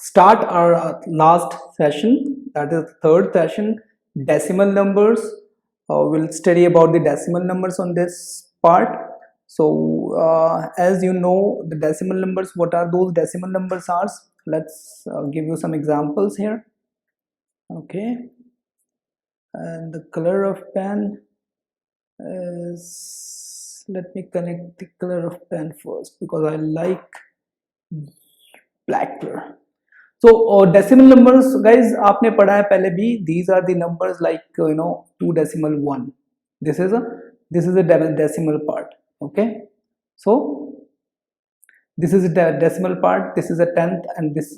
start our last session, that is the third session, decimal numbers. We'll study about the decimal numbers on this part. So as you know the decimal numbers, what are those decimal numbers are? Let's give you some examples here. Okay, and the color of pen is, let me connect the color of pen first because I like black color. So decimal numbers guys, आपने पढ़ा है पहले भी, these are the numbers like 2 decimal 1. This is a decimal part. Okay, so this is a decimal part, this is a tenth, and this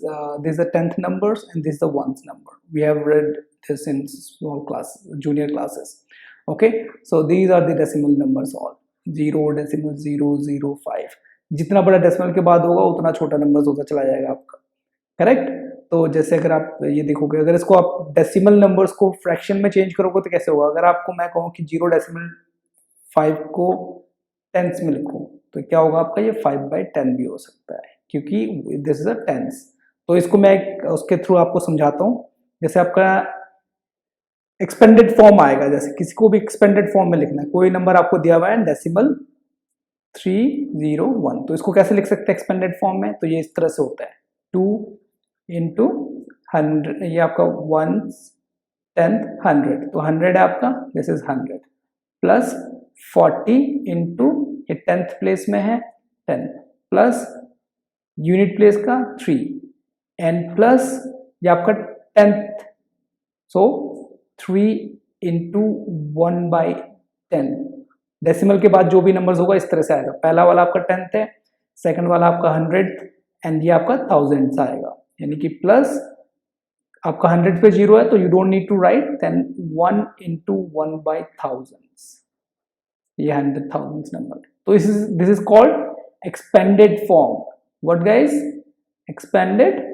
is a tenth numbers, and this is the ones number. We have read this in small class, junior classes. Okay, so these are the decimal numbers all. 0.005. जितना बड़ा decimal के बाद होगा उतना छोटा number होता चला जाएगा आपका, करेक्ट। तो जैसे अगर आप ये देखोगे, अगर इसको आप डेसिमल नंबर्स को फ्रैक्शन में चेंज करोगे तो कैसे होगा? अगर आपको मैं कहूँ कि 0.5 को टेंस में लिखूं तो क्या होगा आपका? ये 5/10 भी हो सकता है क्योंकि दिस इज अ टेंस। तो इसको मैं उसके थ्रू आपको समझाता हूँ। जैसे आपका एक्सपेंडेड फॉर्म आएगा, जैसे किसी को भी एक्सपेंडेड फॉर्म में लिखना है, कोई नंबर आपको दिया हुआ है डेसिमल 301, तो इसको कैसे लिख सकते हैं एक्सपेंडेड फॉर्म में? तो ये इस तरह से होता है 2 into 100, ये आपका 1 10th 100, तो 100 है आपका, दिस इज 100 प्लस 40 इंटू ये 10th प्लेस में है 10 प्लस यूनिट प्लेस का 3 एंड प्लस ये आपका 10th, सो 3 इंटू 1/10। डेसिमल के बाद जो भी नंबर्स होगा इस तरह से आएगा। पहला वाला आपका 10th है, सेकंड वाला आपका 100th एंड ये आपका 1000 आएगा, यानी कि प्लस आपका 100 पे 0 है तो you don't need to write, then 1 into 1/1000, ये 100,000 नंबर। तो this is called expanded form. What guys? Expanded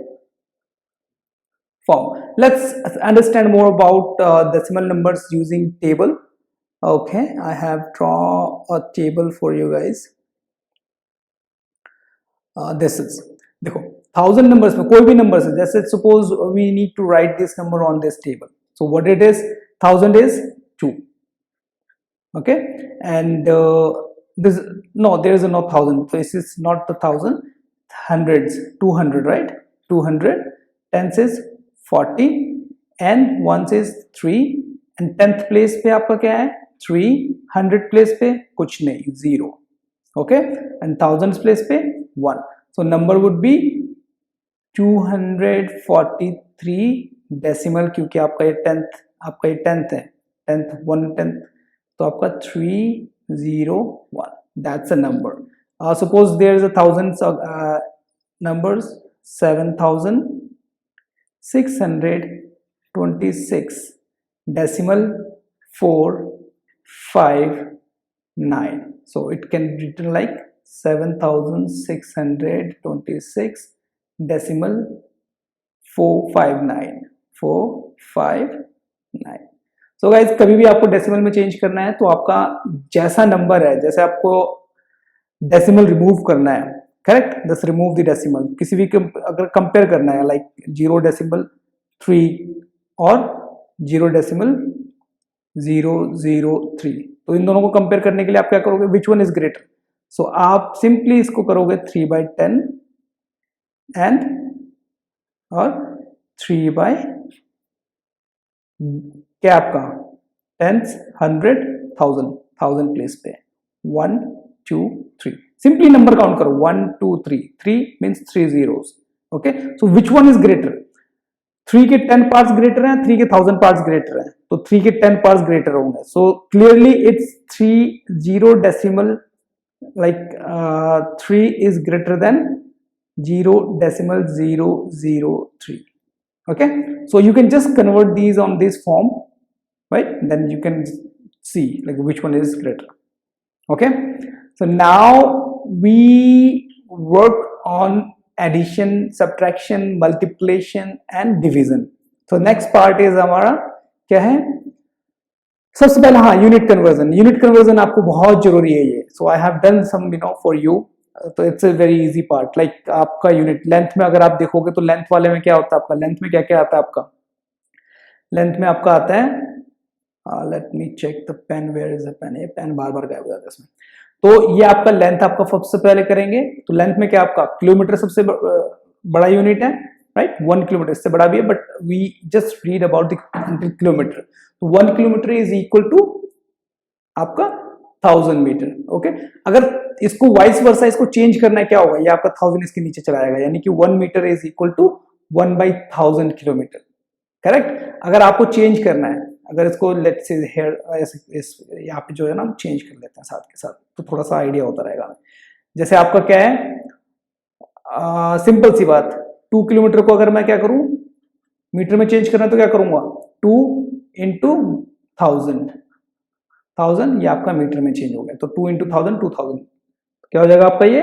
form. Let's understand more about decimal numbers using table. Okay, I have drawn a table for you guys. This is, देखो 1000 numbers में कोई भी numbers है, जैसे suppose we need to write this number on this table. So what it is? 1000 is 2. Okay, and this, no, there is no 1000. So this is not the 1000. Hundreds, 200, right? 200. Tens is 40 and ones is 3 and 10th place पे आपका क्या है? 3. 100 place पे कुछ नहीं, 0. Okay, and 1000 place पे 1. So number would be 243 decimal, क्योंकि आपका ये 10th है, 10th 1/10, तो आपका 301, that's a number. Suppose there is a thousands numbers, 7626 decimal 459. So it can be written like 7626 decimal 459. So guys, कभी भी आपको डेसिमल में चेंज करना है तो आपका जैसा नंबर है, जैसे आपको डेसिमल रिमूव करना है, correct, just remove the decimal. किसी भी अगर कंपेयर करना है लाइक 0.3 और 0.003, तो इन दोनों को कंपेयर करने के लिए आप क्या करोगे? Which one is greater? So आप सिंपली इसको करोगे 3/10 एंड और 3 क्या आपका 10th 100 1000 प्लेस पे 1 2 3, सिंपली नंबर काउंट करो 1 2 3, 3 means 3 zeros. Okay, so which one is greater? 3 के 10 पार्ट्स ग्रेटर हैं, 3 के 1000 पार्ट्स ग्रेटर हैं, तो 3 के 10 पार्ट्स ग्रेटर होंगे। So clearly it's 30 decimal, like 3 is greater than 0.003. Okay, so you can just convert these on this form, right? Then you can see like which one is greater. Okay, so now we work on addition, subtraction, multiplication and division. So next part is हमारा क्या है? सबसे पहले हाँ, unit conversion. Unit conversion आपको बहुत जरूरी है ये। So I have done some for you तो it's a very easy part. Like आपका यूनिट लेंथ में अगर आप देखोगे तो लेंथ वाले में क्या होता है आपका, लेंथ में क्या क्या आता है आपका, लेंथ में आपका आता है, let me check the pen, where is the pen, ये पेन बार बार गायब हो जाता है इसमें। तो ये आपका लेंथ आपका सबसे पहले करेंगे, तो लेंथ में क्या आपका किलोमीटर सबसे बड़ा यूनिट है, राइट, 1 किलोमीटर, इससे बड़ा भी है but we just read about the kilometre. तो 1 किलोमीटर इज इक्वल टू आपका 1000 मीटर। ओके, अगर इसको वाइस वर्सा इसको चेंज करना है क्या होगा, ये आपका 1000 इसके नीचे चला जाएगा, यानी कि 1 metre is equal to 1/1000 kilometre, correct. अगर आपको चेंज करना है, अगर इसको लेट्स से हेयर यहाँ पे जो है ना हम चेंज कर लेते हैं साथ के साथ, तो थोड़ा सा आइडिया होता रहेगा। जैसे आपका क्या है, सिंपल सी बात, 2 किलोमीटर को अगर मैं क्या करूं मीटर में चेंज करना है तो क्या करूंगा, 2 इंटू 1000 ये आपका मीटर में चेंज हो गया, तो 2 इंटू 1000 2000, क्या हो जाएगा आपका ये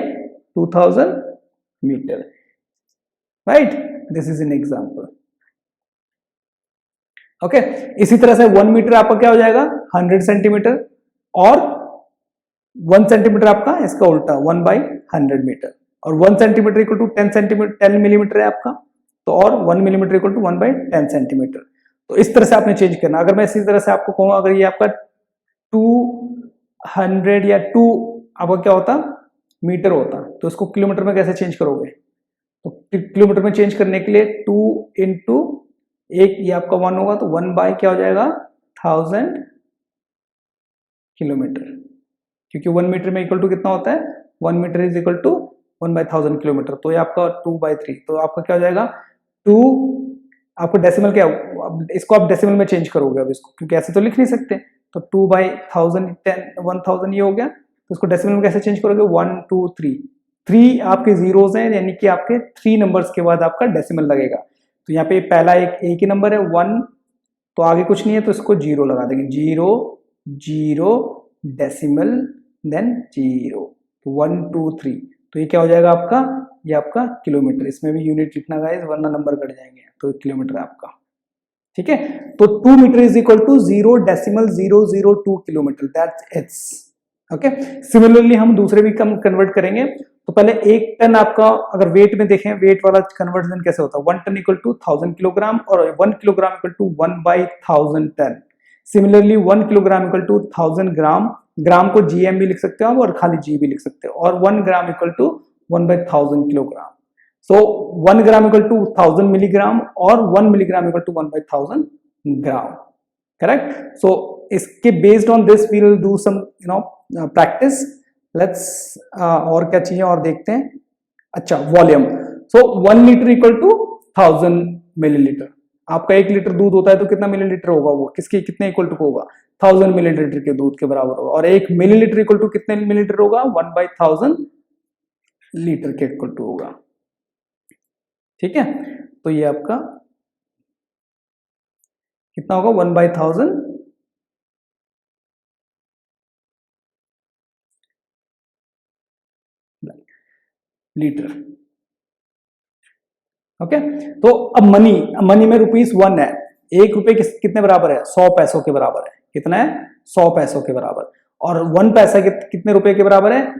2000 metre, right. This is an example. Okay, इसी तरह से 1 मीटर आपका क्या हो जाएगा 100 सेंटीमीटर, और 1 सेंटीमीटर आपका इसका उल्टा 1/100 मीटर, और 1 centimetre equal to 10 centimetre 10 millimetre है आपका, तो और 1 मिलीमीटर इक्वल टू 1/10 सेंटीमीटर। तो इस तरह से आपने चेंज करना। अगर मैं इसी तरह से आपको कहूँ, अगर ये आपका 200 या 2 आपका क्या होता मीटर होता, तो इसको किलोमीटर में कैसे चेंज करोगे, तो किलोमीटर में चेंज करने के लिए 2 इंटू एक ये आपका 1 होगा, तो 1 बाय क्या हो जाएगा 1000 किलोमीटर, क्योंकि 1 मीटर में इक्वल टू कितना होता है, 1 metre is equal to 1/1000 kilometre, तो ये आपका 2/3, तो आपका क्या हो जाएगा 2, आपको डेसिमल क्या, इसको आप डेसिमल में चेंज करोगे अब इसको, क्योंकि ऐसे तो लिख नहीं सकते, तो 2/1000 1000 ये हो गया, तो इसको डेसिमल में कैसे चेंज करोगे 1 2 3 आपके जीरोस हैं, यानी कि आपके 3 नंबर्स के बाद आपका डेसिमल लगेगा। तो यहाँ पे पहला एक ही नंबर है 1, तो आगे कुछ नहीं है, तो इसको 0 लगा देंगे, 0 0 डेसिमल देन 0, 1 2 3, तो ये क्या हो जाएगा आपका, ये आपका किलोमीटर, इसमें भी यूनिट लिखना गाइस वरना नंबर कट जाएंगे, तो किलोमीटर आपका, ठीक है। तो 2 metre is equal to 0.002 kilometre, that's it's. Okay, similarly हम दूसरे भी कम कन्वर्ट करेंगे। तो पहले 1 टन आपका, अगर वेट में देखें, वेट वाला कन्वर्जन कैसे होता है, 1 टन इक्वल टू 1000 किलोग्राम, और 1 kilogram equal to 1/1000 ton. Similarly 1 kilogram equal to 1000 gram, gram को GM भी लिख सकते हो आप, और खाली G भी लिख सकते हो, और 1 gram equal to 1/1000 kilogram. So 1 gram equal to 1000 milligram और 1 milligram equal to 1/1000 gram, correct? So इसके based on this we will do some practice. Let's और क्या चाहिए और देखते हैं। अच्छा, volume. So 1 litre equal to 1000 millilitre. आपका 1 लीटर दूध होता है तो कितना मिलीलीटर होगा, वो किसके कितने इक्वल टू होगा, 1000 मिलीलीटर के दूध के बराबर होगा, और 1 मिलीलीटर इक्वल टू कितने मिलीलीटर होगा, 1/1000 लीटर के इक्वल टू होगा, ठीक है। तो ये आपका कितना होगा 1/1000 लीटर। ओके, तो अब मनी में ₹1 है, 1 रुपए कितने बराबर है, 100 पैसों के बराबर है, कितना है 100 पैसों के बराबर, और 1 पैसा कितने रुपए के बराबर है,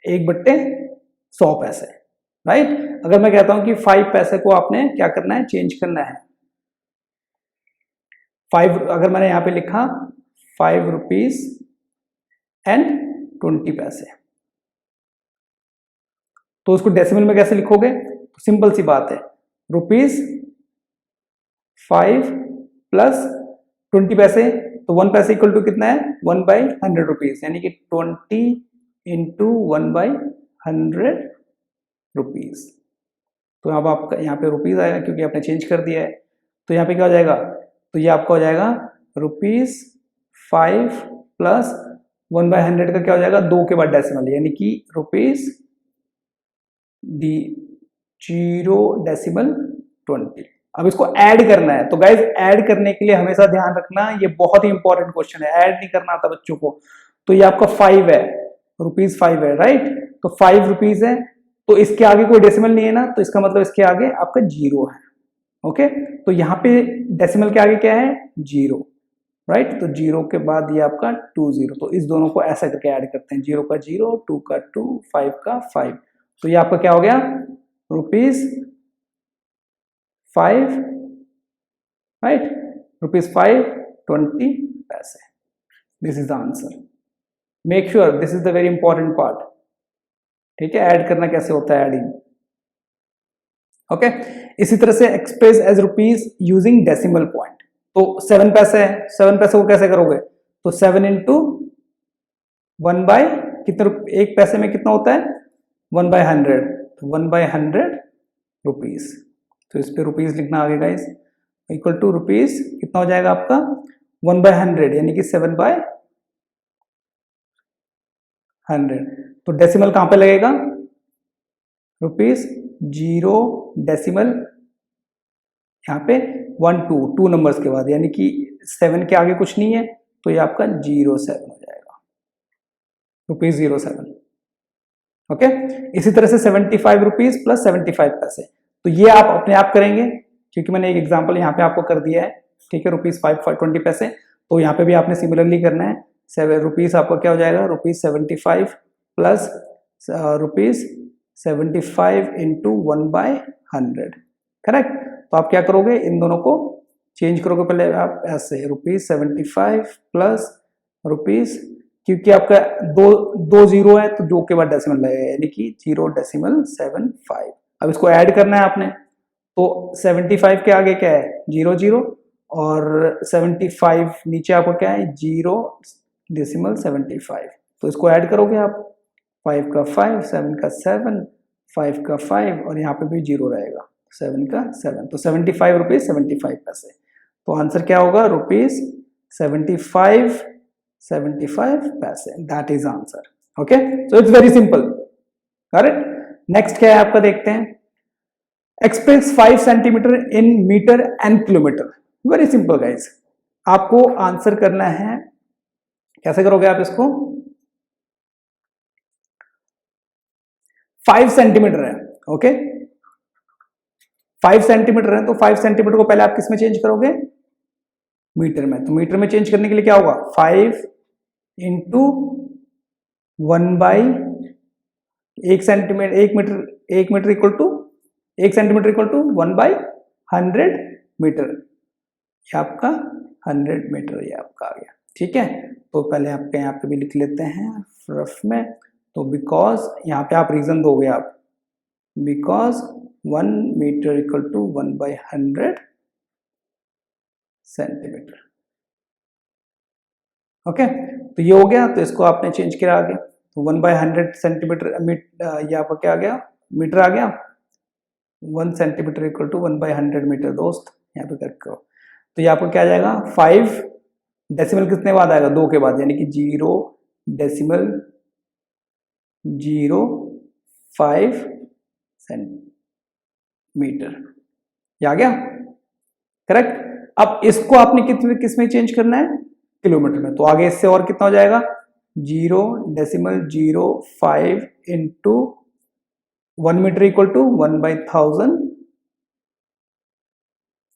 1/100 पैसे, राइट। अगर मैं कहता हूं कि 5 पैसे को आपने क्या करना है, चेंज करना है, 5, अगर मैंने यहां पे लिखा 5 रुपीज एंड 20 पैसे, तो उसको डेसिमल में कैसे लिखोगे, तो सिंपल सी बात है, ₹5 प्लस 20 पैसे, तो 1 पैसे इक्वल टू कितना है 1/100 रुपीज, यानी कि 20 इंटू 1/100 रुपीज। तो अब आपका यहाँ पे रुपीज आएगा क्योंकि आपने चेंज कर दिया है, तो यहाँ पे क्या हो जाएगा, तो ये आपका हो जाएगा ₹5 प्लस 1/100 का क्या हो जाएगा 2 के बाद डेसिमल, यानी कि ₹0.20। अब इसको ऐड करना है, तो गाइज ऐड करने के लिए हमेशा ध्यान रखना, ये बहुत ही इंपॉर्टेंट क्वेश्चन है, ऐड नहीं करना आता बच्चों को। तो ये आपका 5 है, ₹5 है, राइट, तो 5 रुपीज है, तो इसके आगे कोई डेसिमल नहीं है ना, तो इसका मतलब इसके आगे आपका 0 है। ओके, तो यहाँ पे डेसिमल के आगे क्या है 0, राइट। तो 0 के बाद ये आपका 20, तो इस दोनों को ऐसा करके ऐड करते हैं, 0 का 0, 2 का 2, 5 का 5, तो ये आपका क्या हो गया, ₹5, राइट, ₹5 20 पैसे। This is the answer. Make sure this is the very important part, ठीक है, ऐड करना कैसे होता है, एडिंग, ओके। इसी तरह से express as rupees using decimal point, तो 7 पैसे है, 7 पैसे को कैसे करोगे, तो 7 इंटू 1 बाय कितने, एक पैसे में कितना होता है, 1/100, तो 1/100 रुपीज, तो इस पे रुपीज लिखना आगे गाइस, इक्वल टू रुपीज कितना हो जाएगा आपका 1/100 यानी कि 7/100, तो डेसिमल कहां पे लगेगा, ₹0 डेसिमल यहाँ पे 1 2 नंबर्स के बाद, यानी कि 7 के आगे कुछ नहीं है, तो ये आपका 07 हो जाएगा, ₹07, ओके। इसी तरह से 75 रुपीज प्लस 75 पैसे, तो ये आप अपने आप करेंगे क्योंकि मैंने एक एग्जांपल यहाँ पे आपको कर दिया है, ठीक है, ₹5 20 तो यहाँ पे भी आपने सिमिलरली करना है, ₹7 आपका क्या हो जाएगा, ₹75 प्लस ₹75 इंटू 1/100, करेक्ट। तो आप क्या करोगे, इन दोनों को चेंज करोगे, पहले आप ऐसे ₹75 प्लस रुपीज, क्योंकि आपका दो जीरो है तो 2 के बाद डेसिमल लगेगा, यानी कि 0.75। अब इसको ऐड करना है आपने, तो 75 के आगे क्या है, 0 और 75 नीचे आपको क्या है, 0.75, तो इसको ऐड करोगे आप, 5 का 5, 7 का 7, 5 का 5 और यहाँ पे भी 0 रहेगा, 7 का 7, तो ₹75 पैसे, तो आंसर क्या होगा, ₹75 पैसे, that is answer, okay. So it's very simple, correct. Next क्या है आपका, देखते हैं, express 5 centimetre in metre and kilometre, very simple guys, आपको आंसर करना है, कैसे करोगे आप इसको, 5 सेंटीमीटर है, ओके, 5 सेंटीमीटर है, तो 5 सेंटीमीटर को पहले आप किस में चेंज करोगे, मीटर में, तो मीटर में चेंज करने के लिए क्या होगा, 5 into 1 centimetre, 1 metre equal to 1 centimetre equal to 1/100 metre, ये आपका 100 मीटर ये आपका आ गया, ठीक है। तो पहले आपके यहाँ पे भी लिख लेते हैं रफ में, तो बिकॉज यहाँ पे आप रीजन दोगे आप, because 1 metre equal to 1/100 centimetre, okay. तो ये हो गया, तो इसको आपने चेंज किया आगे, तो 1/100 सेंटीमीटर, ये आपका क्या आ गया, मीटर आ गया, 1 सेंटीमीटर इक्वल टू 1/100 मीटर, दोस्त यहाँ पे करके करो, तो ये आपको क्या आ जाएगा, 5 डेसिमल कितने बाद आएगा, 2 के बाद, यानी कि 0.05 सेंटीमीटर, ये आ गया, करेक्ट। अब इसको आपने किस में चेंज करना है, किलोमीटर में, तो आगे इससे और कितना हो जाएगा, 0.05 into 1 metre equal to 1/1000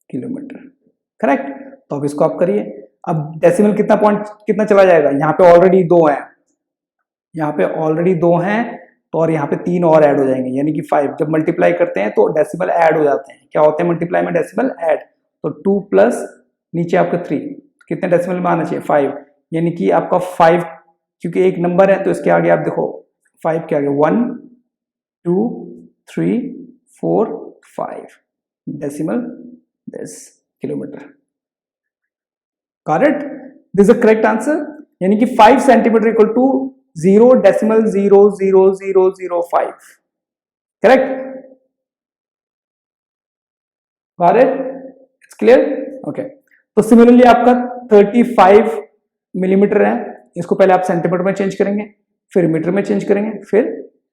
kilometre, correct. तो अब इसको आप करिए, अब डेसिमल कितना पॉइंट कितना चला जाएगा, यहाँ पे ऑलरेडी 2 है, यहाँ पे ऑलरेडी 2 हैं, तो और यहाँ पे 3 और ऐड हो जाएंगे, यानी कि 5, जब मल्टीप्लाई करते हैं तो डेसिमल ऐड हो जाते हैं, क्या होते हैं मल्टीप्लाई में, डेसिमल ऐड, तो 2 प्लस नीचे आपका 3, कितने डेसिमल में आना चाहिए, 5, यानी कि आपका 5, क्योंकि एक नंबर है तो इसके आगे आप देखो 5 के आगे 1 2 3 4 5 decimal this kilometre, correct, this is the correct answer, यानी कि 5 सेंटीमीटर equal to 0.00005, correct, correct, it's clear, okay. तो सिमिलरली आपका 35 मिलीमीटर है, इसको पहले आप सेंटीमीटर में चेंज करेंगे, फिर मीटर में चेंज करेंगे, फिर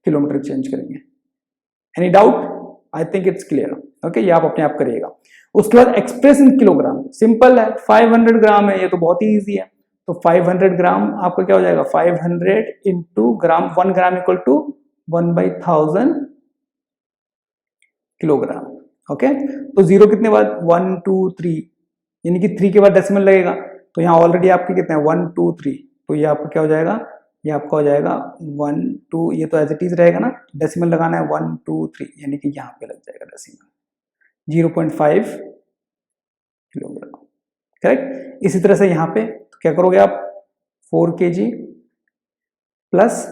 किलोमीटर चेंज करेंगे, any doubt, I think it's clear, okay, ये आप अपने आप करिएगा। उसके बाद एक्सप्रेस इन किलोग्राम, सिंपल है, 500 ग्राम है, ये तो बहुत ही ईजी है, तो 500 ग्राम आपका क्या हो जाएगा, 500 into gram, 1 gram equal to 1/1000 kilogram, okay. तो 0 कितने बाद, 1 2 3, यानी कि 3 के बाद डेसिमल लगेगा, तो यहाँ ऑलरेडी आपके कितने हैं 1 2 3, तो ये आपका क्या हो जाएगा, ये आपका हो जाएगा 1 2, ये तो एज इट इज रहेगा ना, डेसिमल लगाना है 1 2 3, यानी कि यहाँ पे लग जाएगा डेसिमल 0.5 किलोग्राम, करेक्ट। इसी तरह से यहाँ पे तो क्या करोगे आप 4 kg प्लस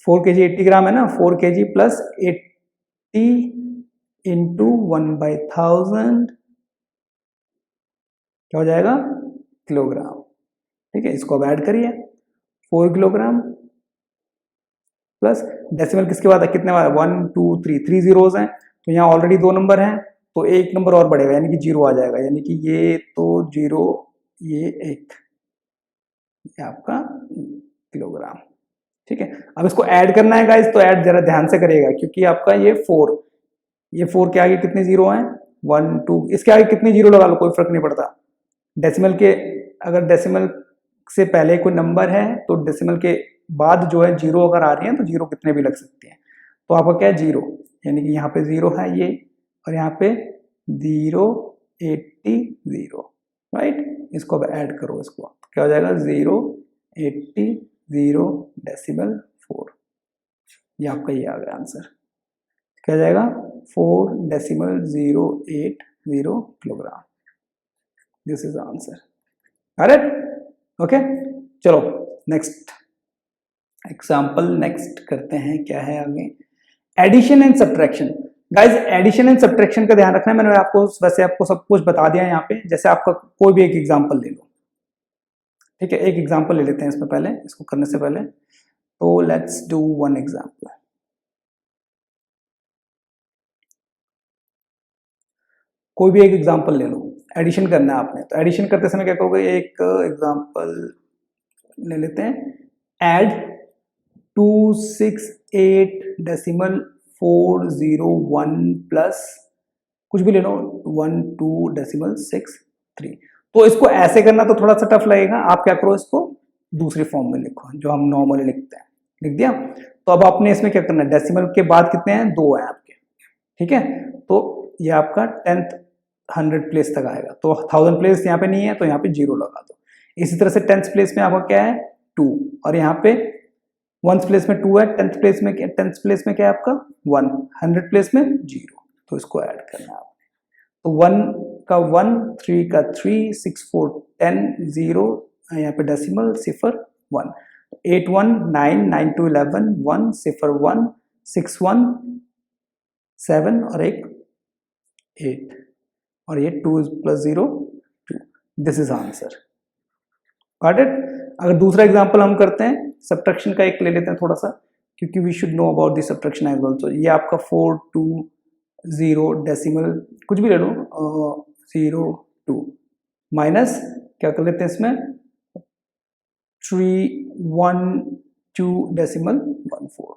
4 kg 80 ग्राम है ना, 4 kg प्लस 80 इंटू 1/1000 क्या हो जाएगा किलोग्राम, ठीक है। इसको अब ऐड करिए 4 किलोग्राम प्लस डेसिमल किसके बाद है, कितने बाद 1 2 3, 3 जीरोस हैं, तो यहाँ ऑलरेडी 2 नंबर हैं, तो एक नंबर और बढ़ेगा यानी कि 0 आ जाएगा, यानी कि ये तो 0 ये 1, ये आपका किलोग्राम, ठीक है। अब इसको ऐड करना है गाइस, तो ऐड जरा ध्यान से करिएगा क्योंकि आपका ये 4 के आगे कितने जीरो हैं 1 2, इसके आगे कितने जीरो लगा लो कोई फर्क नहीं पड़ता। डेसिमल के अगर डेसिमल से पहले कोई नंबर है तो डेसिमल के बाद जो है जीरो अगर आ रही है तो जीरो कितने भी लग सकते हैं, तो आपका क्या है 0, यानी कि यहाँ पे 0 है ये, और यहाँ पे 0 80 0, राइट। इसको अब ऐड करो, इसको क्या हो जाएगा 0 80 0 डेसिमल 4, ये आपका ये आ गया आंसर, क्या जाएगा 4 decimal 080 kilogram, this is answer, correct. Okay, चलो नेक्स्ट एग्जाम्पल नेक्स्ट करते हैं, क्या है आगे, addition and subtraction. Guys addition and subtraction का ध्यान रखना है, मैंने आपको वैसे आपको सब कुछ बता दिया यहाँ पे, जैसे आपका कोई भी एक एग्जाम्पल ले लो, ठीक है। एक एग्जाम्पल ले लेते हैं इसमें पहले, इसको करने से पहले, तो लेट्स डू वन एग्जाम्पल। कोई भी एक एग्जाम्पल ले लो, एडिशन करना है आपने, तो एडिशन करते समय क्या करोगे, एक एग्जाम्पल ले लेते हैं, ऐड 268 डेसिमल 401 प्लस कुछ भी ले लो 12 डेसिमल 63। तो इसको ऐसे करना तो थोड़ा सा टफ लगेगा, आप क्या करो इसको दूसरी फॉर्म में लिखो जो हम नॉर्मली लिखते हैं, लिख दिया। तो अब आपने इसमें क्या करना है, डेसिमल के बाद कितने हैं 2 हैं आपके, ठीक है। तो ये आपका 10th 100 प्लेस तक आएगा, तो 1000 प्लेस यहाँ पे नहीं है तो यहाँ पे 0 लगा दो। इसी तरह से 10th प्लेस में आपका क्या है 2, और यहाँ पे 1th प्लेस में 2 है, 10th प्लेस में क्या है आपका 1, 100 प्लेस में 0, तो इसको ऐड करना है आपने। तो 1 का 1, 3 का 3, 6 4 10 0, यहाँ पे डेसिमल 0 1, 8 1 9 9 2 11 1 0 1 6 1 7 और एक 8, और ये 2 plus 0 2, this is answer, got it. अगर दूसरा एग्जांपल हम करते हैं, सब्ट्रैक्शन का एक ले लेते हैं थोड़ा सा, क्योंकि we should know about the subtraction as well. तो ये आपका 4 2 0 डेसिमल कुछ भी ले लो 0 2 माइनस क्या कर लेते हैं इसमें 3 1 2 डेसिमल 1 4,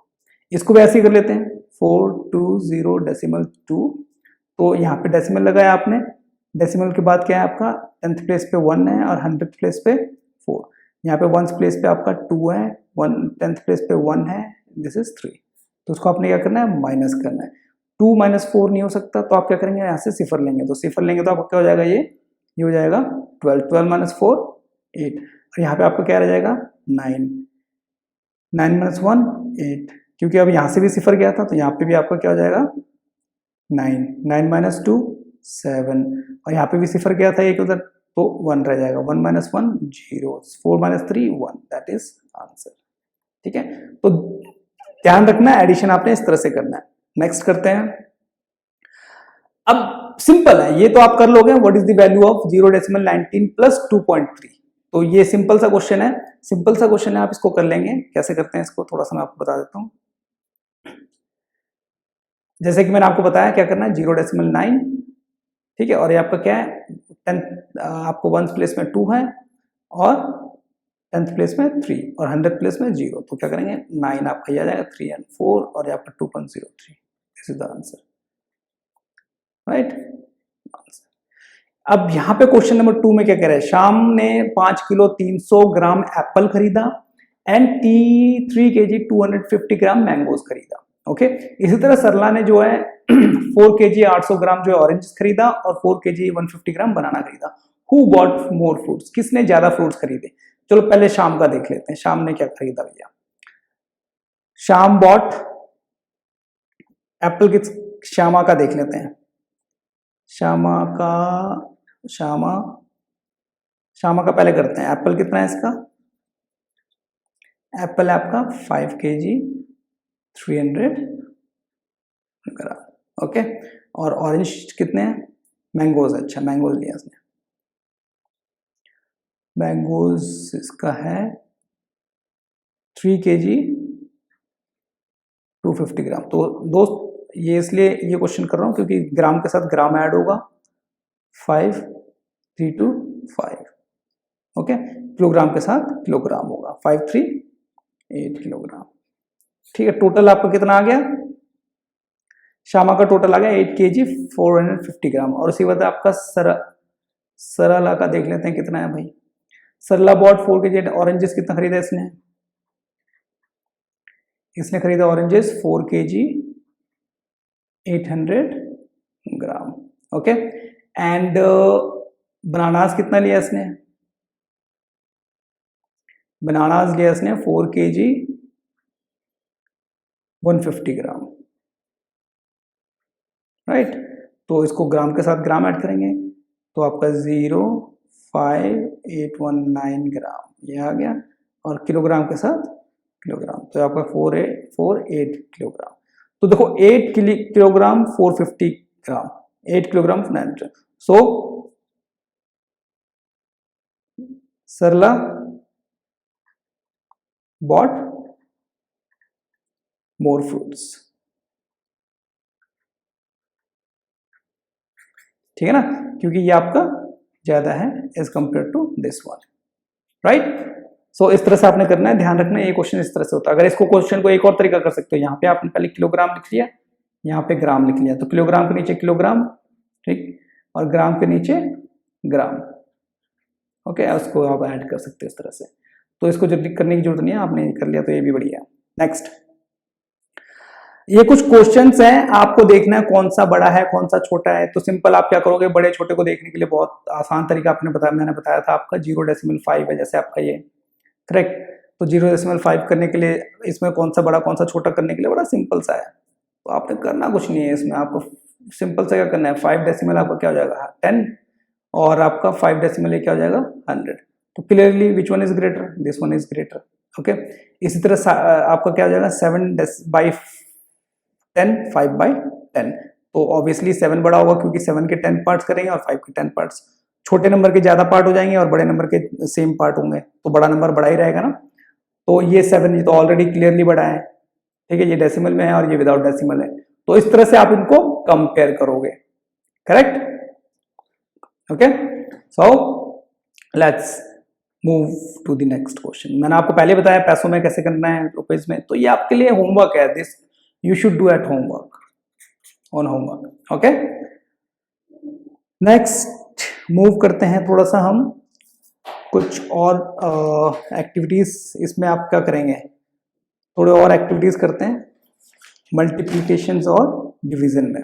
इसको भी ऐसे ही कर लेते हैं 4 2 0 डेसिमल 2। तो यहाँ पे डेसिमल लगाया आपने, डेसिमल के बाद क्या है आपका 10th प्लेस पे 1 है और 100th प्लेस पे 4, यहाँ पे 1st प्लेस पे आपका 2 है, 10th प्लेस पे 1 है, दिस इज 3। तो उसको आपने क्या करना है माइनस करना है, 2 - 4 नहीं हो सकता, तो आप क्या करेंगे यहाँ से 0 लेंगे, तो 0 लेंगे तो आपका क्या हो जाएगा, ये हो जाएगा 12, 12 - 4 8, और यहाँ पे आपका क्या रह जाएगा 9, 9 - 1 8, क्योंकि अब यहाँ से भी 0 गया था तो यहाँ पे भी आपका क्या हो जाएगा 9, 9 - 2 7, और यहाँ पे भी 0 गया था एक उधर, तो 1 रह जाएगा, 1 - 1 0, 4 - 3 1, दैट इज आंसर, ठीक है। तो ध्यान रखना है एडिशन आपने इस तरह से करना है। नेक्स्ट करते हैं, अब सिंपल है ये तो आप कर लोगे, what is the value of 0.19 plus 2.3, तो ये सिंपल सा क्वेश्चन है, आप इसको कर लेंगे। कैसे करते हैं इसको थोड़ा सा मैं आपको बता देता हूँ। जैसे कि मैंने आपको बताया क्या करना है 0.9, ठीक है, और ये आपका क्या है 10th आपको 1st प्लेस में 2 है और 10th प्लेस में 3 और 100th प्लेस में 0, तो क्या करेंगे 9 आपका ये आ जाएगा 3 and 4 और ये आपका 2.03, this is the answer, right. अब यहाँ पे क्वेश्चन नंबर 2 में क्या कह रहा है, श्याम ने 5 किलो 300 ग्राम एप्पल खरीदा एंड 3 kg 250 ग्राम मैंगोज खरीदा, ओके। इसी तरह सरला ने जो है 4 kg 800 ग्राम जो है ऑरेंज खरीदा और 4 kg 150 ग्राम बनाना खरीदा। हु बॉट मोर फ्रूट्स, किसने ज्यादा फ्रूट्स खरीदे। चलो पहले शाम का देख लेते हैं, शाम ने क्या खरीदा भैया। शाम बॉट एप्पल, किस श्यामा का देख लेते हैं। श्यामा का पहले करते हैं। एप्पल कितना है इसका, एप्पल आपका 5 kg 300 ग्राम, ओके। और ऑरेंज कितने हैं, मैंगोज, अच्छा मैंगोज लिया इसने, मैंगोज इसका है 3 kg 250 ग्राम। तो दोस्त ये इसलिए ये क्वेश्चन कर रहा हूं क्योंकि ग्राम के साथ ग्राम ऐड होगा, 5 3 2 5, ओके। किलोग्राम के साथ किलोग्राम होगा, 5 3 8 किलोग्राम, ठीक है। टोटल आपका कितना आ गया, शामा का टोटल आ गया 8 kg 450 ग्राम। और उसी बाद आपका सरला का देख लेते हैं कितना है भाई। सरला बॉट 4 kg ऑरेंजेस, कितना खरीदा इसने खरीदा oranges 4 kg 800 gram, okay. And bananas कितना लिया इसने, बनानास लिया इसने 4 kg 150 ग्राम, राइट। तो इसको ग्राम के साथ ग्राम ऐड करेंगे तो आपका 05819 ग्राम ये आ गया, और किलोग्राम के साथ किलोग्राम तो आपका 448 किलोग्राम। तो देखो 8 kilogram 450 gram, 8 kilogram 900। So Sarla bought more fruits, ठीक है ना, क्योंकि ये आपका ज्यादा है as compare to this one, right. So इस तरह से आपने करना है, ध्यान रखना है ये क्वेश्चन इस तरह से होता है। अगर इसको क्वेश्चन को एक और तरीका कर सकते हो, यहाँ पे आपने पहले किलोग्राम लिख लिया, यहाँ पे ग्राम लिख लिया, तो किलोग्राम के नीचे किलोग्राम, ठीक, और ग्राम के नीचे ग्राम, ओके। उसको आप ऐड कर सकते हो इस तरह से। तो इसको जल्दी करने की जरूरत नहीं है, आपने कर लिया तो ये भी बढ़िया। नेक्स्ट, ये कुछ क्वेश्चंस हैं, आपको देखना है कौन सा बड़ा है कौन सा छोटा है। तो सिंपल आप क्या करोगे, बड़े छोटे को देखने के लिए बहुत आसान तरीका मैंने बताया था आपका 0.5 है, जैसे आपका ये, करेक्ट। तो 0.5 करने के लिए इसमें कौन सा बड़ा कौन सा छोटा करने के लिए बड़ा सिंपल सा है। तो आपने करना कुछ नहीं है इसमें, आपको सिंपल सा क्या करना है, 5 डेसिमल आपका क्या हो जाएगा 10, और आपका 5 डेसिमल ये क्या हो जाएगा 100। तो clearly which one is greater, this one is greater, okay. इसी तरह आपका क्या हो जाएगा 7/10 5/10। तो ऑब्वियसली 7 बड़ा होगा क्योंकि 7 के 10 पार्ट्स करेंगे और 5 के 10 पार्ट्स। छोटे नंबर के ज्यादा पार्ट हो जाएंगे और बड़े नंबर के सेम पार्ट होंगे, तो बड़ा नंबर बड़ा ही रहेगा ना। तो ये 7 ये तो ऑलरेडी क्लियरली बड़ा है, ठीक है, ये डेसिमल में है और ये विदाउट डेसिमल है। तो इस तरह से आप इनको कंपेयर करोगे, correct, okay. So let's move to the next question. मैंने आपको पहले बताया पैसों में कैसे करना है, रुपीज में, तो ये आपके लिए होमवर्क है, this you should do at homework, on homework, okay. Next move करते हैं थोड़ा सा हम कुछ और एक्टिविटीज, इसमें आप क्या करेंगे, थोड़े और एक्टिविटीज करते हैं मल्टीप्लिकेशन और डिवीजन में,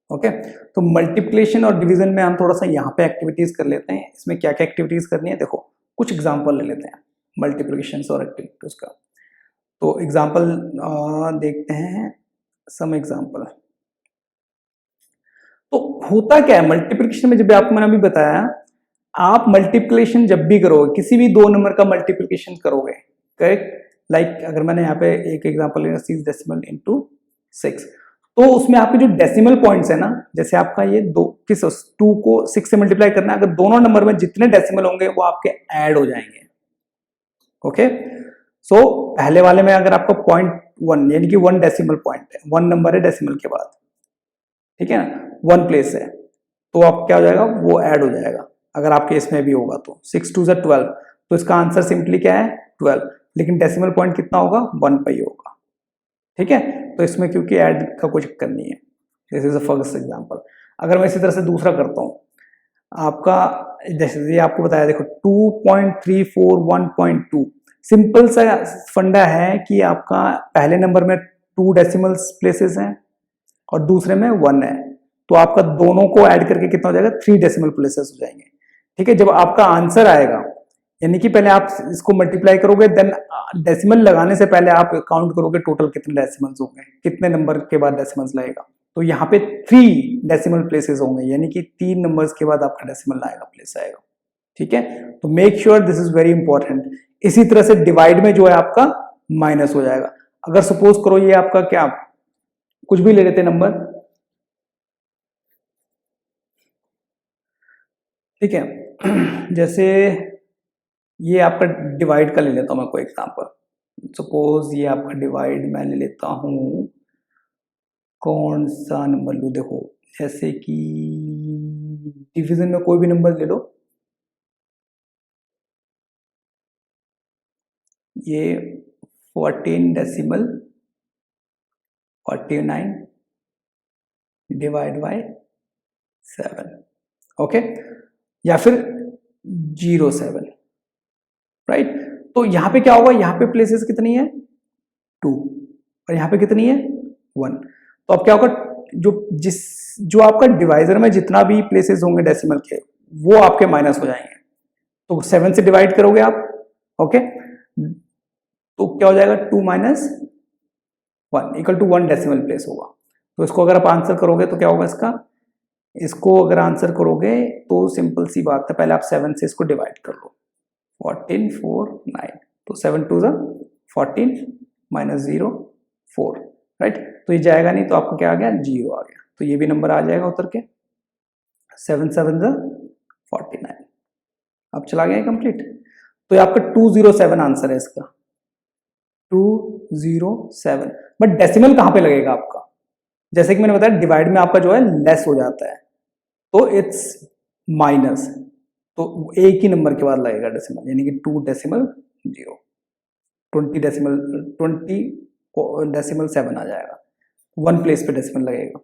ओके। तो मल्टीप्लिकेशन और डिवीजन में हम थोड़ा सा यहाँ पे एक्टिविटीज कर लेते हैं। इसमें क्या क्या एक्टिविटीज करनी है, देखो कुछ एग्जांपल ले लेते हैं मल्टीप्लिकेशन और एक्टिविटीज का। तो एग्जांपल देखते हैं, सम एग्जांपल। तो होता क्या है मल्टीप्लिकेशन में, जब आपको मैंने अभी बताया, आप मल्टीप्लिकेशन जब भी करोगे, किसी भी दो नंबर का मल्टीप्लिकेशन करोगे, करेक्ट, लाइक अगर मैंने यहाँ पे एक एग्जांपल लेना 6 डेसिमल इंटू 6, तो उसमें आपके जो डेसिमल पॉइंट्स है ना, जैसे आपका ये 2 को 6 से मल्टीप्लाई करना है, अगर दोनों नंबर में जितने डेसिमल होंगे वो आपके ऐड हो जाएंगे, ओके। सो पहले वाले में अगर आपका 0.1 यानी कि 1 डेसिमल पॉइंट है, 1 नंबर है डेसिमल के बाद, ठीक है ना, 1 प्लेस है, तो आप क्या हो जाएगा वो ऐड हो जाएगा। अगर आपके इसमें भी होगा तो 6 2 12, तो इसका आंसर सिंपली क्या है 12, लेकिन डेसिमल पॉइंट कितना होगा 1 पे ही होगा, ठीक है। तो इसमें क्योंकि ऐड का कोई चक्कर नहीं है, this is a first example. अगर मैं इसी तरह से दूसरा करता हूँ, आपका जैसे ये आपको बताया, देखो 2.34 1.2, सिंपल सा फंडा है कि आपका पहले नंबर में 2 डेसिमल प्लेसेस हैं और दूसरे में 1 है, तो आपका दोनों को ऐड करके कितना हो जाएगा, 3 डेसिमल प्लेसेस हो जाएंगे। ठीक है, जब आपका आंसर आएगा, यानी कि पहले आप इसको मल्टीप्लाई करोगे, देन डेसिमल लगाने से पहले आप काउंट करोगे टोटल कितने डेसिमल्स होंगे, कितने नंबर के बाद डेसिमल्स लगेगा। तो यहाँ पे 3 डेसिमल प्लेसेस होंगे, यानी कि 3 नंबर्स के बाद आपका डेसिमल आएगा, प्लेस आएगा। ठीक है, तो make sure this is very important. इसी तरह से डिवाइड में जो है आपका माइनस हो जाएगा। अगर सपोज करो ये आपका क्या, कुछ भी ले लेते नंबर, ठीक है, जैसे ये आपका डिवाइड का ले लेता हूं मैं कोई एग्जांपल। सपोज ये आपका डिवाइड मैं ले लेता हूं, कौन सा नंबर लूं, देखो जैसे कि डिवीजन में कोई भी नंबर ले लो, ये 14 डेसिमल 49 डिवाइड बाय 7, ओके, या फिर 07, राइट। तो यहां पे क्या होगा, यहां पे प्लेसेस कितनी है, 2, और यहां पे कितनी है, 1। तो अब क्या होगा, जो आपका डिवाइजर में जितना भी प्लेसेस होंगे डेसिमल के, वो आपके माइनस हो जाएंगे। तो 7 से डिवाइड करोगे आप, ओके, तो क्या हो जाएगा, 2 minus 1 equal to 1 decimal place होगा। तो इसको अगर आप आंसर करोगे तो क्या होगा इसका, इसको अगर आंसर करोगे तो सिंपल सी बात है, पहले आप 7 से इसको डिवाइड कर लो, 14 4 9, तो 7 2 14 माइनस 0 4, राइट। तो ये जाएगा नहीं, तो आपको क्या आ गया, 0 आ गया। तो ये भी नंबर आ जाएगा उतर के, 7 7 49। अब चला गया कंप्लीट। तो ये आपका 207 आंसर है इसका, 207। बट डेसिमल कहां पे लगेगा आपका, जैसे कि मैंने बताया डिवाइड में आपका जो है लेस हो जाता है, तो इट्स माइनस, तो एक ही नंबर के बाद लगेगा डेसिमल, यानी कि 2 डेसिमल 0, 20 डेसिमल 7 आ जाएगा, 1 प्लेस पे डेसिमल लगेगा।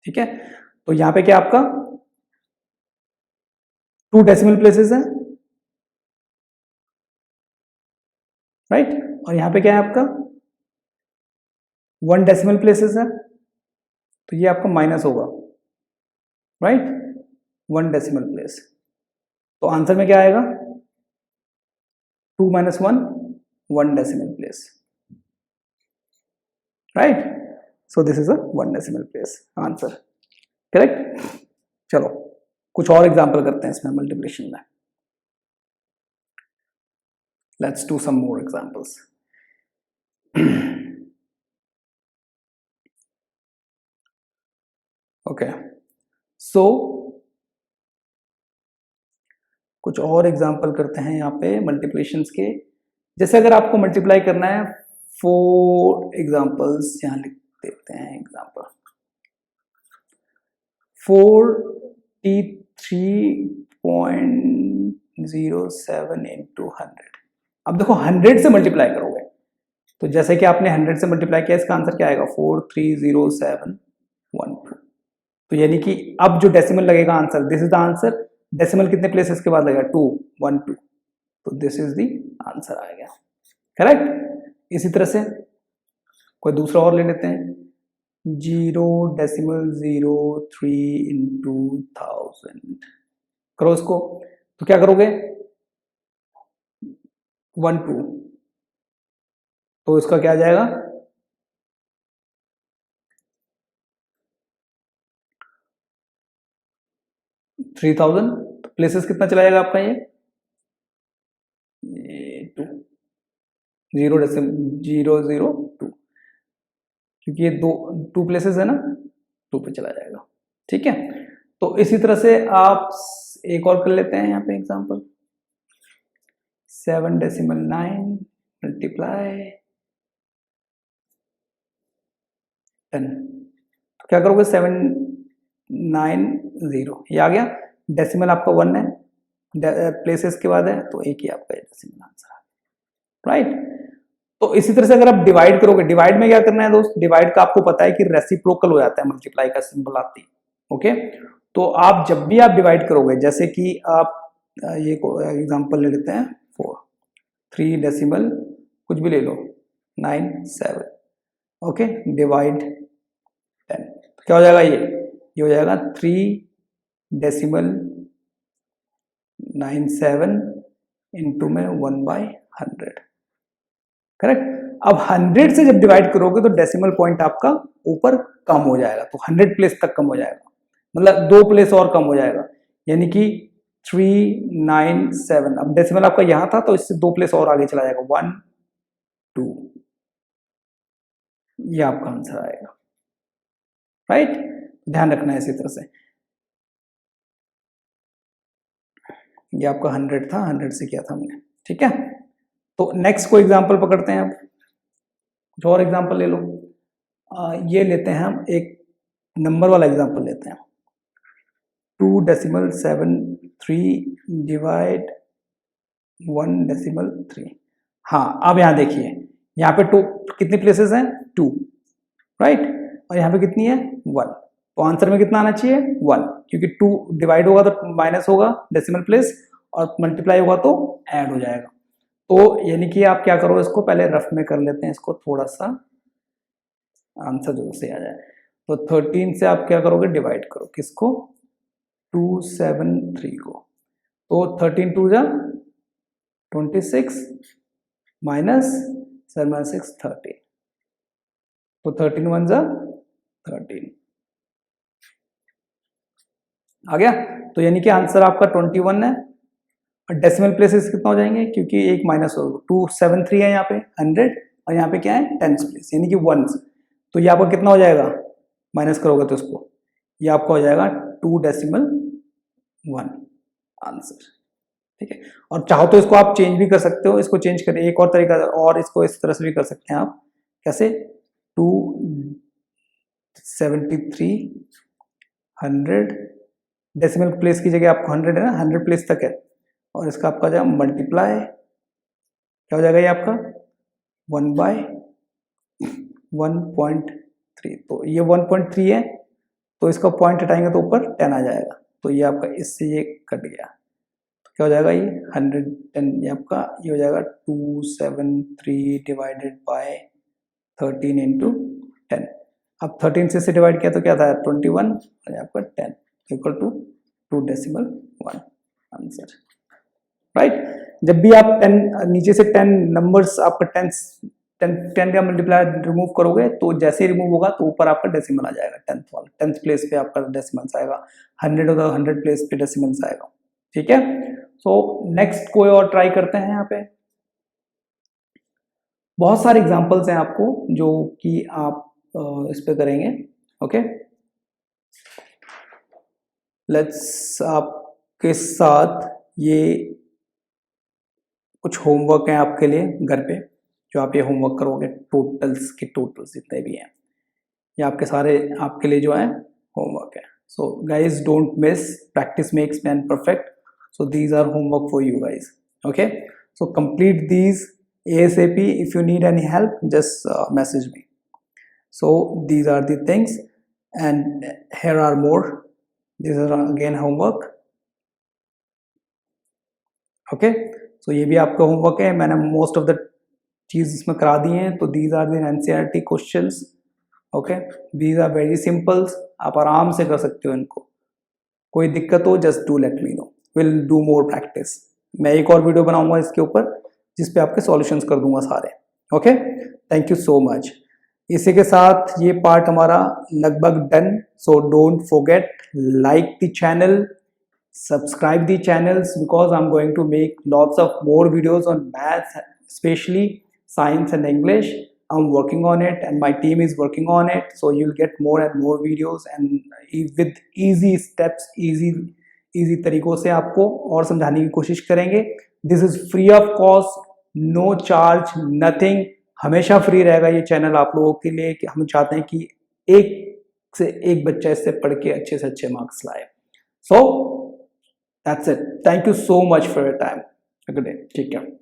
ठीक है, तो यहां पे क्या आपका 2 डेसिमल प्लेसेस है, राइट, और यहां पे क्या है आपका 1 डेसिमल प्लेसेस है, तो ये आपका माइनस होगा, राइट, 1 डेसिमल प्लेस। तो आंसर में क्या आएगा, 2 minus 1 1 decimal place, right. So this is a 1 decimal place answer, correct. चलो कुछ और एग्जांपल करते हैं इसमें मल्टीप्लिकेशन में, let's do some more examples. Okay, so कुछ और एग्जांपल करते हैं यहाँ पे मल्टीप्लिकेशंस के। जैसे अगर आपको मल्टीप्लाई करना है, 4 एग्जांपल्स यहाँ लिख देते हैं। Example 43.07 into 100। अब देखो 100 से मल्टीप्लाई करोगे, तो जैसे कि आपने 100 से मल्टीप्लाई किया, इसका आंसर क्या आएगा, 430712। तो यानी कि अब जो डेसिमल लगेगा answer, this is the answer. Decimal कितने प्लेसेस के बाद लगेगा, 2 1 2, तो दिस इज द आंसर आ गया, करेक्ट। इसी तरह से कोई दूसरा और ले लेते हैं, 0.03 इंटू 1000 करो इसको, तो क्या करोगे 1 2, तो इसका क्या आ जाएगा 3000। तो प्लेसेस कितना चला जाएगा आपका, ये 2 0.002, क्योंकि ये 2 प्लेसेस है ना, 2 पे चला जाएगा। ठीक है, तो इसी तरह से आप एक और कर लेते हैं यहाँ पे एग्जांपल, 7.9 मल्टीप्लाई 10। तो क्या करोगे 790, ये आ गया। डेसिमल आपका 1 है, प्लेसेस के बाद है, तो एक ही आपका डेसिमल आंसर आ गया, राइट। तो इसी तरह से अगर आप डिवाइड करोगे, डिवाइड में क्या करना है दोस्त, डिवाइड का आपको पता है कि रेसिप्रोकल हो जाता है, मल्टीप्लाई का सिंबल आती है, ओके। तो आप जब भी आप डिवाइड करोगे, जैसे कि आप ये एग्जांपल ले लेते हैं 4, 3 डेसिमल कुछ भी ले लो 9 7, ओके, डिवाइड 10, तो क्या हो जाएगा ये ये हो जाएगा 3.97 इंटू में 1/100, करेक्ट। अब 100 से जब डिवाइड करोगे तो डेसिमल पॉइंट आपका ऊपर कम हो जाएगा, तो 100 प्लेस तक कम हो जाएगा, मतलब 2 प्लेस और कम हो जाएगा, यानी कि 397। अब डेसिमल आपका यहां था तो इससे 2 प्लेस और आगे चला जाएगा, 1 2, ये आपका आंसर आएगा, राइट। ध्यान रखना है इसी तरह से। ये आपका 100 था, 100 से किया था हमने, ठीक है। तो नेक्स्ट कोई एग्जांपल पकड़ते हैं, आप कुछ और एग्जांपल ले लो। ये लेते हैं हम एक नंबर वाला एग्जांपल लेते हैं, 2.73 डिवाइड 1.3। हाँ, अब यहाँ देखिए, यहाँ पे 2 कितनी प्लेसेस हैं, 2, राइट, और यहाँ पे कितनी है, 1। तो आंसर में कितना आना चाहिए, 1, क्योंकि 2 डिवाइड होगा तो माइनस होगा डेसिमल प्लेस, और मल्टीप्लाई होगा तो ऐड हो जाएगा। तो यानी कि आप क्या करो, इसको पहले रफ में कर लेते हैं, इसको थोड़ा सा आंसर जो से आ जाए। तो 13 से आप क्या करोगे, डिवाइड करो किसको, 273 को। तो 13 2 जा 26 माइनस 7 6 13, तो 13 1 जा 13 आ गया। तो यानी कि आंसर आपका 21 है। डेसिमल प्लेसेस कितना हो जाएंगे, क्योंकि एक माइनस हो, 273 है यहाँ पे 100, और यहाँ पे क्या है 10 प्लेस, यानी कि 1, तो ये आपका कितना हो जाएगा, माइनस करोगे तो इसको, ये आपका हो जाएगा 2.1 आंसर, ठीक है। और चाहो तो इसको आप चेंज भी कर सकते हो, इसको चेंज करें एक और तरीका, और इसको इस तरह से भी कर सकते हैं आप, कैसे, 273 100, डेसिमल प्लेस की जगह आपको 100 है ना, 100 प्लेस तक है, और इसका आपका जो मल्टीप्लाई क्या हो जाएगा, ये आपका 1/1.3, तो ये 1.3 है, तो इसका पॉइंट हटाएंगे तो ऊपर 10 आ जाएगा, तो ये आपका इससे ये कट गया, तो क्या हो जाएगा, ये 110, ये आपका ये हो जाएगा 273 डिवाइडेड बाय 13 इंटू 10। अब 13 से डिवाइड किया तो क्या था, 21, और आपका 10 इक्वल टू 2.1 आंसर, राइट। जब भी आप 10 नीचे से 10 नंबर्स आपका 10 का मल्टीप्लाई रिमूव करोगे, तो जैसे ही रिमूव होगा तो ऊपर आपका डेसिमल आ जाएगा, 10th वाला, 10th प्लेस पे आपका डेसिमल्स आएगा, 100 होगा 100 प्लेस पे डेसिमल्स आएगा, ठीक है। सो नेक्स्ट कोई और ट्राई करते हैं, यहाँ पे बहुत सारे एग्जांपल्स हैं आपको जो कि आप इस पे करेंगे, ओके। लेट्स आपके साथ ये कुछ होमवर्क है आपके लिए घर पे, जो आप ये होमवर्क करोगे, टोटल्स के टोटल्स जितने भी हैं, ये आपके सारे आपके लिए जो है होमवर्क है। So guys don't miss, practice makes man perfect, so these are homework for you guys, okay. So complete these ASAP. If you need any help, just message me. So these are the things, and here are more. These are again homework, okay. So ये भी आपका homework है, मैंने most of the चीज इसमें करा दी हैं, तो these are the NCERT questions, okay. These are very simple, आप आराम से कर सकते हो इनको, कोई दिक्कत हो just do let me know, we'll do more practice. मैं एक और वीडियो बनाऊंगा इसके ऊपर जिस पे आपके सॉल्यूशंस कर दूंगा सारे, okay. Thank you so much. इसी के साथ ये पार्ट हमारा लगभग done, so don't forget like the channel, subscribe the channels, because I am going to make lots of more videos on maths, specially science and English. I'm working on it and my team is working on it, so you'll get more and more videos and with easy steps, easy तरीकों से आपको और समझाने की कोशिश करेंगे। This is free of cost, no charge, nothing, हमेशा free रहेगा ये चैनल आप लोगों के लिए, कि हम चाहते हैं कि एक से एक बच्चा इससे पढ़ के अच्छे से अच्छे मार्क्स लाए। So that's it, thank you so much for your time, good day, take care.